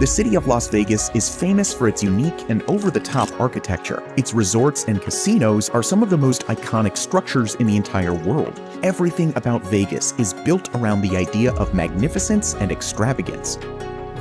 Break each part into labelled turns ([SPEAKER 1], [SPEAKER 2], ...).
[SPEAKER 1] The city of Las Vegas is famous for its unique and over-the-top architecture. Its resorts and casinos are some of the most iconic structures in the entire world. Everything about Vegas is built around the idea of magnificence and extravagance.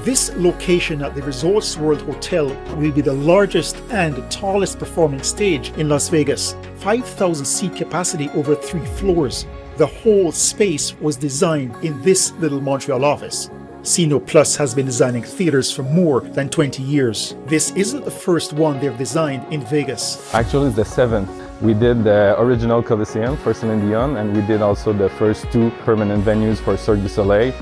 [SPEAKER 2] This location at the Resorts World Hotel will be the largest and tallest performing stage in Las Vegas. 5,000 seat capacity over 3 floors. The whole space was designed in this little Montreal office. Cino Plus has been designing theaters for more than 20 years. This isn't the first one they've designed in Vegas.
[SPEAKER 3] Actually, it's the 7th. We did the original Coliseum for Celine Dion, and we did also the first 2 permanent venues for Cirque du Soleil.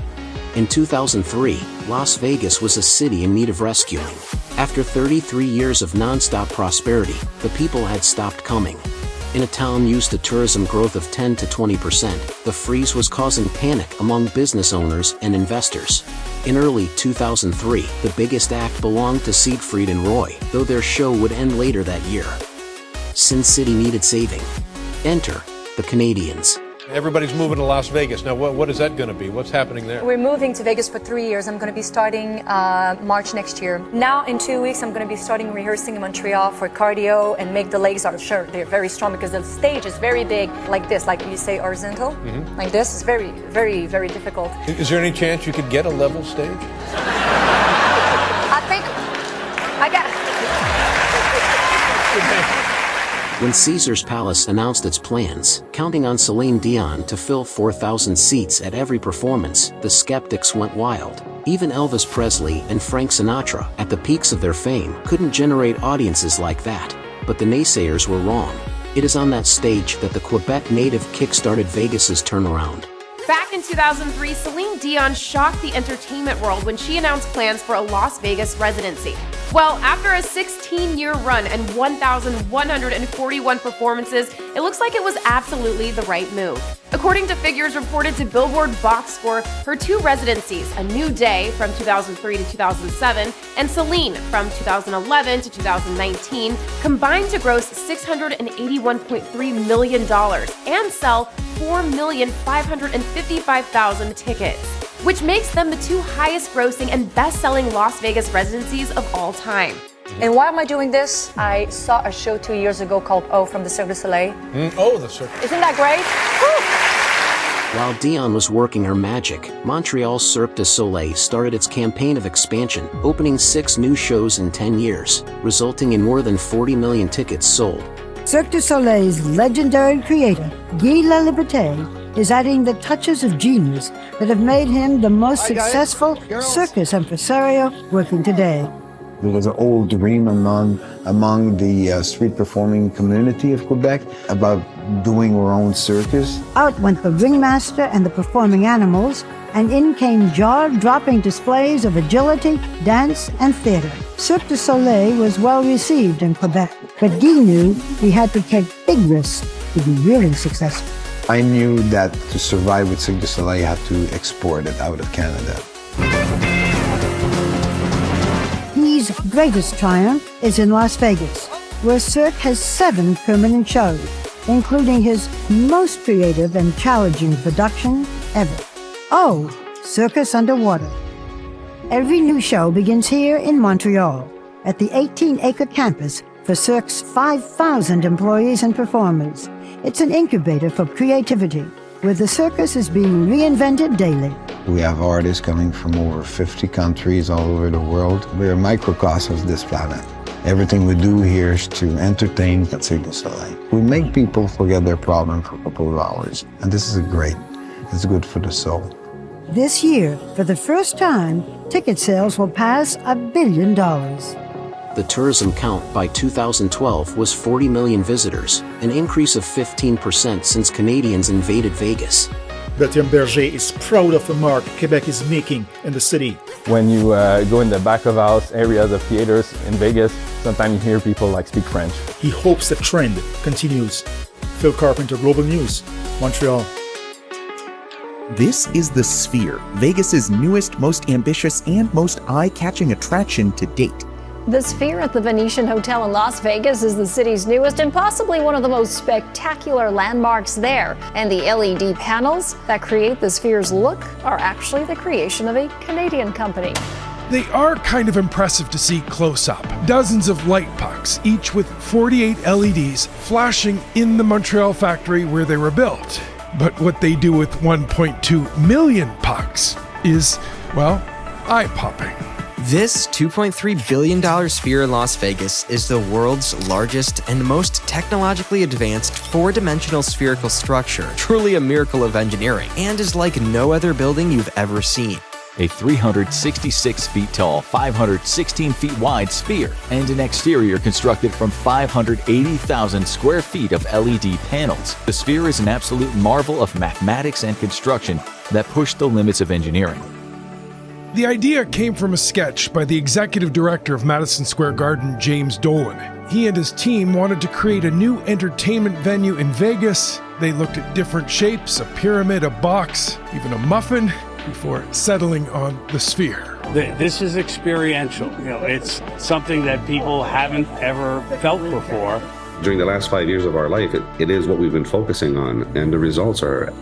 [SPEAKER 4] In 2003, Las Vegas was a city in need of rescuing. After 33 years of non-stop prosperity, the people had stopped coming. In a town used to tourism growth of 10 to 20%, the freeze was causing panic among business owners and investors. In early 2003, the biggest act belonged to Siegfried and Roy, though their show would end later that year. Sin City needed saving. Enter the Canadians.
[SPEAKER 5] Everybody's moving to Las Vegas. Now, what is that going to be? What's happening there?
[SPEAKER 6] We're moving to Vegas for 3 years. I'm going to be starting March next year. Now, in 2 weeks, I'm going to be starting rehearsing in Montreal for cardio and make the legs are sure they're very strong because the stage is very big, like this, like you say horizontal, like this. It's very, very, very difficult.
[SPEAKER 5] Is there any chance you could get a level stage?
[SPEAKER 6] I think I got it.
[SPEAKER 4] When Caesar's Palace announced its plans, counting on Celine Dion to fill 4,000 seats at every performance, the skeptics went wild. Even Elvis Presley and Frank Sinatra, at the peaks of their fame, couldn't generate audiences like that. But the naysayers were wrong. It is on that stage that the Quebec native kick-started Vegas's turnaround.
[SPEAKER 7] Back in 2003, Celine Dion shocked the entertainment world when she announced plans for a Las Vegas residency. Well, after a 16-year run and 1,141 performances, it looks like it was absolutely the right move. According to figures reported to Billboard Box Score, her 2 residencies, A New Day from 2003 to 2007 and Celine from 2011 to 2019, combined to gross $681.3 million and sell 4,555,000 tickets, which makes them the 2 highest grossing and best-selling Las Vegas residencies of all time.
[SPEAKER 6] And why am I doing this? I saw a show 2 years ago called from the Cirque du Soleil.
[SPEAKER 5] Oh, the Cirque.
[SPEAKER 6] Isn't that great?
[SPEAKER 4] While Dion was working her magic, Montreal's Cirque du Soleil started its campaign of expansion, opening 6 new shows in 10 years, resulting in more than 40 million tickets sold.
[SPEAKER 8] Cirque du Soleil's legendary creator, Guy Laliberté, is adding the touches of genius that have made him the most successful circus impresario working today.
[SPEAKER 9] There was an old dream among the street performing community of Quebec about doing our own circus.
[SPEAKER 8] Out went the ringmaster and the performing animals, and in came jaw-dropping displays of agility, dance, and theater. Cirque du Soleil was well received in Quebec, but Guy knew he had to take big risks to be really successful.
[SPEAKER 9] I knew that to survive with Cirque du Soleil, I had to export it out of Canada.
[SPEAKER 8] His greatest triumph is in Las Vegas, where Cirque has 7 permanent shows, including his most creative and challenging production ever. Oh, Circus Underwater. Every new show begins here in Montreal, at the 18-acre campus for Cirque's 5,000 employees and performers. It's an incubator for creativity, where the circus is being reinvented daily.
[SPEAKER 9] We have artists coming from over 50 countries all over the world. We're a microcosm of this planet. Everything we do here is to entertain at Cirque du Soleil. We make people forget their problem for a couple of hours, and this is great. It's good for the soul.
[SPEAKER 8] This year, for the first time, ticket sales will pass $1 billion.
[SPEAKER 4] The tourism count by 2012 was 40 million visitors, an increase of 15% since Canadians invaded Vegas.
[SPEAKER 2] Bertrand Berger is proud of the mark Quebec is making in the city.
[SPEAKER 3] When you go in the back of house areas of theaters in Vegas, sometimes you hear people speak French.
[SPEAKER 2] He hopes the trend continues. Phil Carpenter, Global News, Montreal.
[SPEAKER 1] This is the Sphere, Vegas's newest, most ambitious, and most eye-catching attraction to date.
[SPEAKER 10] The Sphere at the Venetian Hotel in Las Vegas is the city's newest and possibly one of the most spectacular landmarks there. And the LED panels that create the Sphere's look are actually the creation of a Canadian company.
[SPEAKER 11] They are kind of impressive to see close up. Dozens of light pucks, each with 48 LEDs, flashing in the Montreal factory where they were built. But what they do with 1.2 million pucks is, well, eye-popping.
[SPEAKER 12] This $2.3 billion sphere in Las Vegas is the world's largest and most technologically advanced four-dimensional spherical structure, truly a miracle of engineering, and is like no other building you've ever seen.
[SPEAKER 13] A 366 feet tall, 516 feet wide sphere, and an exterior constructed from 580,000 square feet of LED panels. The sphere is an absolute marvel of mathematics and construction that pushed the limits of engineering.
[SPEAKER 11] The idea came from a sketch by the executive director of Madison Square Garden, James Dolan. He and his team wanted to create a new entertainment venue in Vegas. They looked at different shapes, a pyramid, a box, even a muffin, before settling on the sphere.
[SPEAKER 14] This is experiential. It's something that people haven't ever felt before.
[SPEAKER 15] During the last 5 years of our life, it is what we've been focusing on, and the results are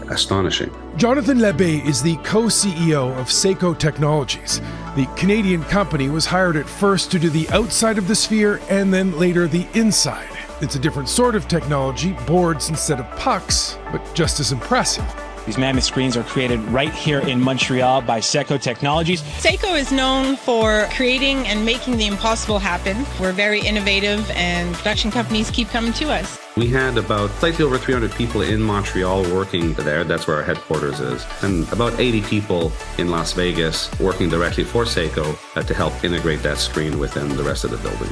[SPEAKER 15] astonishing.
[SPEAKER 11] Jonathan Lebé is the co-CEO of Seiko Technologies. The Canadian company was hired at first to do the outside of the sphere and then later the inside. It's a different sort of technology, boards instead of pucks, but just as impressive.
[SPEAKER 16] These mammoth screens are created right here in Montreal by Seiko Technologies.
[SPEAKER 17] Seiko is known for creating and making the impossible happen. We're very innovative and production companies keep coming to us.
[SPEAKER 15] We had about slightly over 300 people in Montreal working there. That's where our headquarters is. And about 80 people in Las Vegas working directly for Seiko to help integrate that screen within the rest of the building.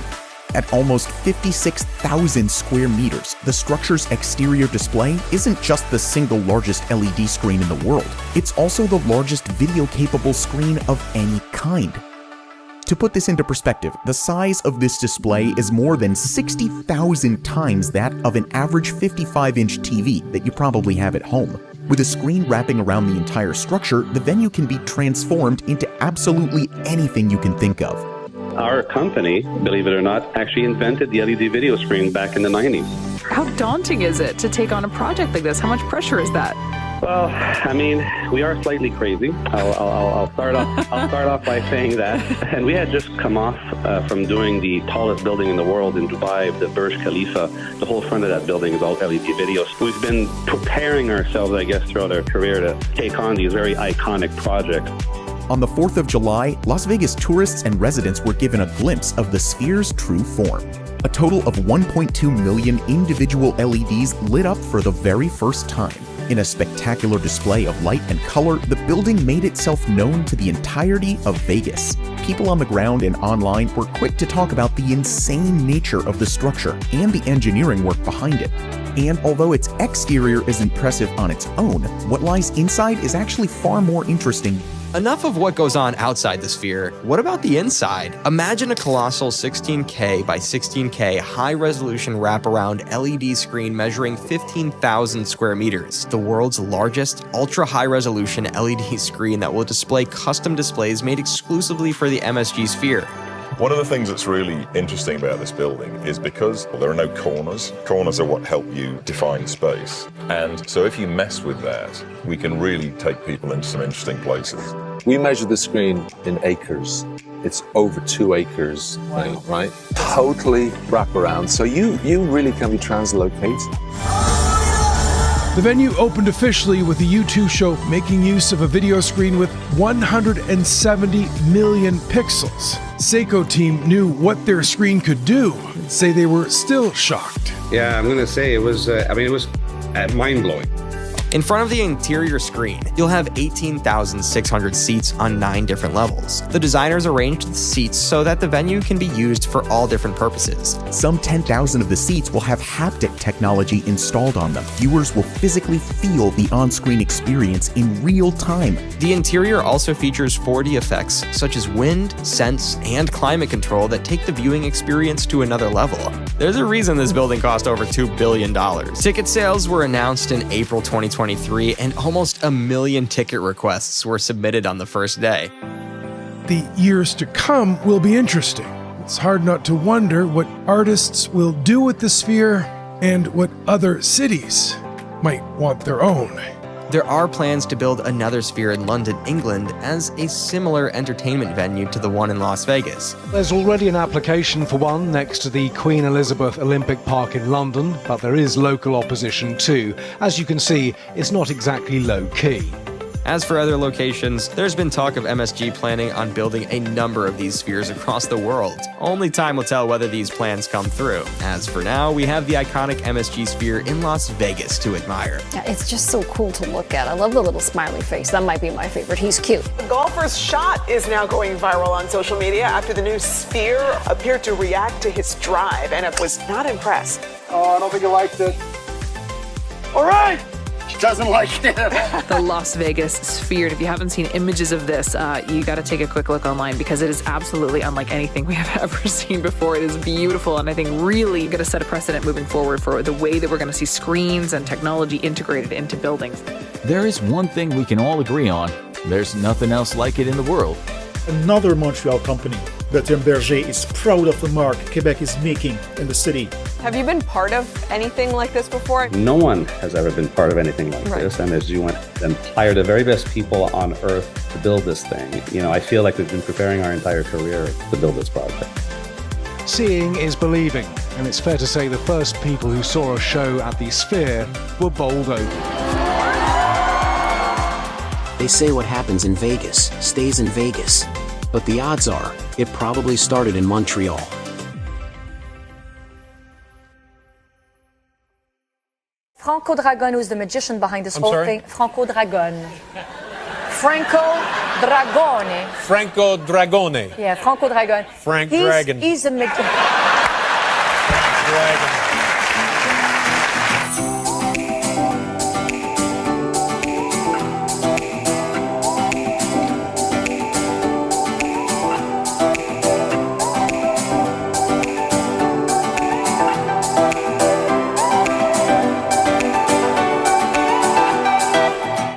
[SPEAKER 1] At almost 56,000 square meters, the structure's exterior display isn't just the single largest LED screen in the world. It's also the largest video-capable screen of any kind. To put this into perspective, the size of this display is more than 60,000 times that of an average 55-inch TV that you probably have at home. With a screen wrapping around the entire structure, the venue can be transformed into absolutely anything you can think of.
[SPEAKER 15] Our company, believe it or not, actually invented the LED video screen back in the 90s.
[SPEAKER 18] How daunting is it to take on a project like this? How much pressure is that?
[SPEAKER 15] Well, I mean, we are slightly crazy. I'll start off by saying that. And we had just come off from doing the tallest building in the world in Dubai, the Burj Khalifa. The whole front of that building is all LED videos. We've been preparing ourselves, I guess, throughout our career to take on these very iconic projects.
[SPEAKER 1] On the 4th of July, Las Vegas tourists and residents were given a glimpse of the sphere's true form. A total of 1.2 million individual LEDs lit up for the very first time. In a spectacular display of light and color, the building made itself known to the entirety of Vegas. People on the ground and online were quick to talk about the insane nature of the structure and the engineering work behind it. And although its exterior is impressive on its own, what lies inside is actually far more interesting.
[SPEAKER 12] Enough of what goes on outside the sphere. What about the inside? Imagine a colossal 16K by 16K high-resolution wraparound LED screen measuring 15,000 square meters. The world's largest ultra-high-resolution LED screen that will display custom displays made exclusively for the MSG Sphere.
[SPEAKER 19] One of the things that's really interesting about this building is because there are no corners. Corners are what help you define space. And so if you mess with that, we can really take people into some interesting places.
[SPEAKER 20] We measure the screen in acres. It's over 2 acres, right? Totally wraparound. So you really can be translocated.
[SPEAKER 11] The venue opened officially with the U2 show making use of a video screen with 170 million pixels. Seiko team knew what their screen could do and say they were still shocked.
[SPEAKER 15] Yeah, I'm going to say it was mind-blowing.
[SPEAKER 12] In front of the interior screen, you'll have 18,600 seats on 9 different levels. The designers arranged the seats so that the venue can be used for all different purposes.
[SPEAKER 1] Some 10,000 of the seats will have haptic technology installed on them. Viewers will physically feel the on-screen experience in real time.
[SPEAKER 12] The interior also features 4D effects such as wind, sense, and climate control that take the viewing experience to another level. There's a reason this building cost over $2 billion. Ticket sales were announced in April 2023, and almost 1 million ticket requests were submitted on the first day.
[SPEAKER 11] The years to come will be interesting. It's hard not to wonder what artists will do with the sphere and what other cities might want their own.
[SPEAKER 12] There are plans to build another sphere in London, England, as a similar entertainment venue to the one in Las Vegas.
[SPEAKER 21] There's already an application for one next to the Queen Elizabeth Olympic Park in London, but there is local opposition too. As you can see, it's not exactly low-key.
[SPEAKER 12] As for other locations, there's been talk of MSG planning on building a number of these spheres across the world. Only time will tell whether these plans come through. As for now, we have the iconic MSG sphere in Las Vegas to admire.
[SPEAKER 10] Yeah, it's just so cool to look at. I love the little smiley face. That might be my favorite. He's cute.
[SPEAKER 22] The golfer's shot is now going viral on social media after the new sphere appeared to react to his drive, and it was not impressed.
[SPEAKER 23] Oh, I don't think he liked it. All right! She doesn't like it.
[SPEAKER 18] The Las Vegas sphere. If you haven't seen images of this, you got to take a quick look online because it is absolutely unlike anything we have ever seen before. It is beautiful, and I think really going to set a precedent moving forward for the way that we're going to see screens and technology integrated into buildings.
[SPEAKER 13] There is one thing we can all agree on. There's nothing else like it in the world.
[SPEAKER 2] Another Montreal company, Berger is proud of the mark Quebec is making in the city.
[SPEAKER 24] Have you been part of anything like this before?
[SPEAKER 15] No one has ever been part of anything like this, and as you went and hired the very best people on earth to build this thing, you know, I feel like we've been preparing our entire career to build this project.
[SPEAKER 21] Seeing is believing, and it's fair to say the first people who saw a show at the Sphere were bowled over.
[SPEAKER 4] They say what happens in Vegas stays in Vegas, but the odds are it probably started in Montreal.
[SPEAKER 6] Franco Dragone, who's the magician behind this
[SPEAKER 5] I'm
[SPEAKER 6] whole
[SPEAKER 5] sorry?
[SPEAKER 6] thing. Franco Dragone. Franco Dragone.
[SPEAKER 5] Franco Dragone.
[SPEAKER 6] Yeah, Franco Dragone.
[SPEAKER 5] Frank Dragon.
[SPEAKER 6] He's a magician.
[SPEAKER 5] Dragon.